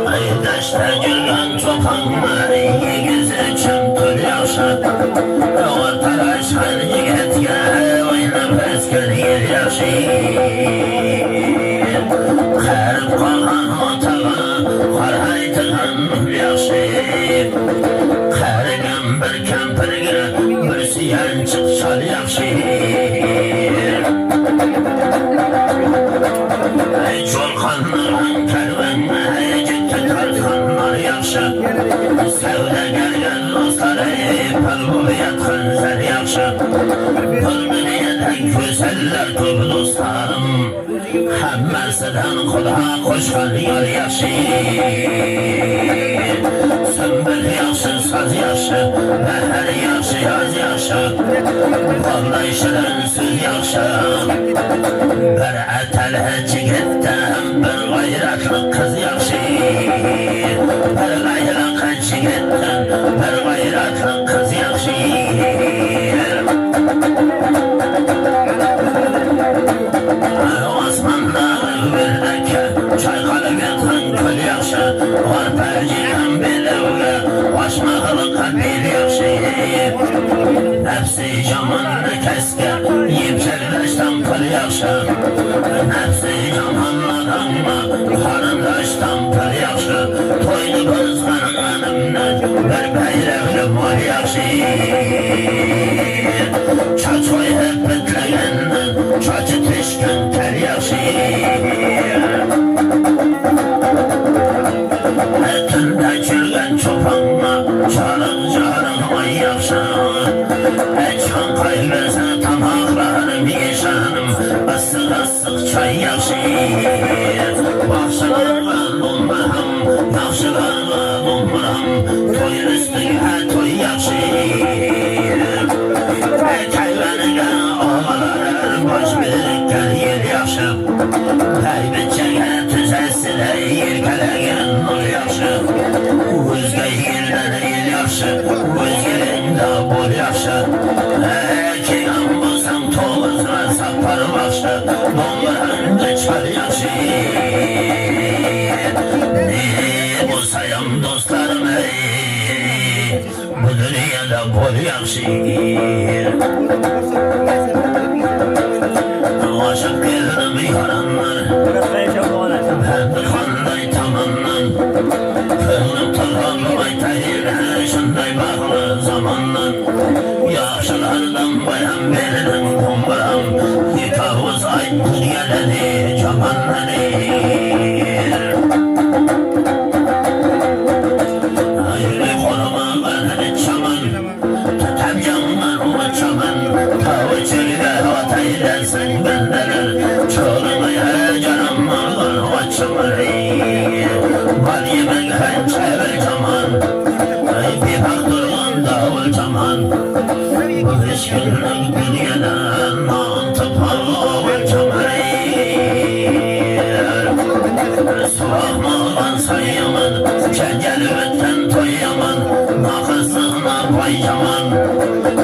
Aydaşta gülgen çopanlar Yüzü çömtür yaşa Ortalaş her yiğitge Oynap esken yer yaşayır Kırıp kalan otağa Karaytıgan yaşayır Kırıgan bir kempirge Bir siyen çıkşal yaşayır Çolkanların kervanına Ciddi tartkanlar yakşı Sevde gelgen dostları Pılbul yatkan zer yakşı Pılbul yatan güzeller Tub dostlarım Hemmesinden kulağa koşkan yol yakşı Sümbül yakşı, saz yakşı Meher yakşı, yaz yakşı Vallahi şirin söz yakşı Bir etelhe çigittem Bir gayretli kız yakşı Bir gayretli çigittem Bir gayretli kız yakşı Osmanlı'nın birdeki Çaykalı yatan kül yakşı Var perciden bilevge Başmağılık bir yakşı Nefsi camanlı keske Yimşerleşten kıl yakşı Nefsi camanladan mı Karındaştan kıl yakşı Toylu kızganın önümden Bir beyrevli mol yakşı Çaçoy hep bitlegenden Çaçı tişken ter yakşı Etinde çürgen çopanma Çarık çarık oy yakşı Eçkan kaybese tamaklarım yeşanım Isık ısık çay yakşı Bakşılarla bulmam Yakşılarla bulmam Toy üstüne toy yakşı Kayvanıga oğalar Baş birikkel yer yakşı Kaybetçege tüzesine Yelkelegen ol yakşı Özge yerden el yakşı Özgelinde bol yakşı Kegan bulsam toğuzla sapar bakşı Donlarında çal yakşı Ne bulsayam dostlarım Bu dünyada bol yakşı Aşık geldim yaranlar Hem de kanday tamandan Kılım tırgın baytayla Şunday bağlı zamandan Yaşlılardan bayan verdim kumbaram Yıkavuz aytır geleni Camanları Ayrı koruma beni çaman Tutam canlar o çaman Tavu çölge vataydensin bendeler Çoğulmaya canım ağır o çamarı Bal yemek hançever çaman Bir baktırgan davul çaman Bu hiç günlük dünyada Mantı parlar çamarı Soğukmadan sayyaman Çengelübütten toyyaman Nakısına payyaman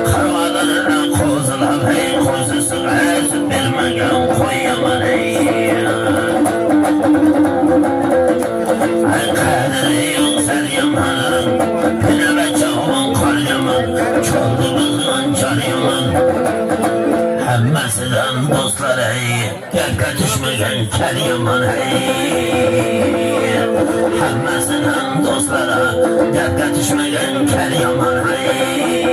Kırvalarına kozulab hey Kozusu ezip bilmegen koyyaman hey Kadri yok ser yaman Pinebe çağman kar yaman Çoldu kızgan çar yaman Hemmesinden dostlar hey Yakka düşmegen kel yaman hey Hemmesinden dostlara Yakka düşmegen kel yaman hey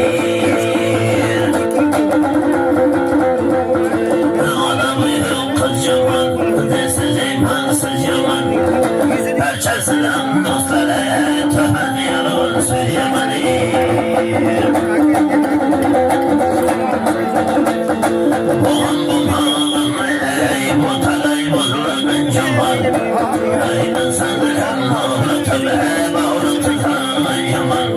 Adamı yok kız yaman Desiz imansız yaman Perçesinden dostlara Töhen yalan söz yaman Boğan bulmağın ey Botalay bozulağın yaman Aydın sandıran oğlu töbe Bağlı tutan yaman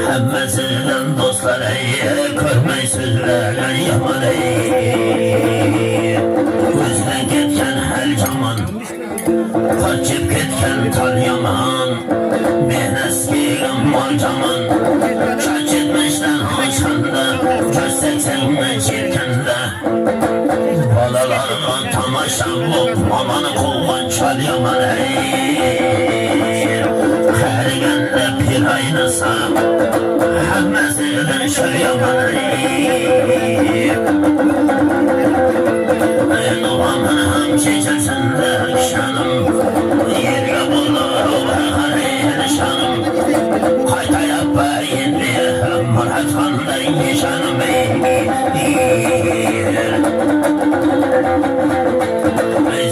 Hemmesinden dostlar ey Körmey sözlerden yaman ey Gözden ketken her caman Kaçıp ketken tal yaman Mehneskiğim mol caman Çaç etmişten hoşanda Göstersenme çirkende Balalarla tamaşa bulup Mamanı kovan çal yaman ey çöl yaman Babamın ham çeçesinde şanım Yerge bulur her şanım Kayta yapayım diye Murat Han'dan yaşanım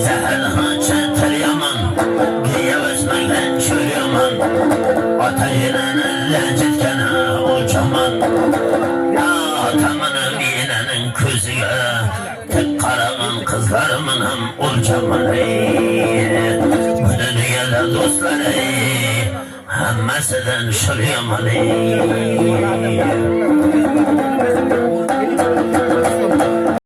Zehir haçettir yaman Giyevesmekten çöl yaman Atayının lezzetkene uçaman Atamın minenin közüge Tek karagan kızlarımın hem uçaman Bu dünyada dostları Hemmesinden şur yaman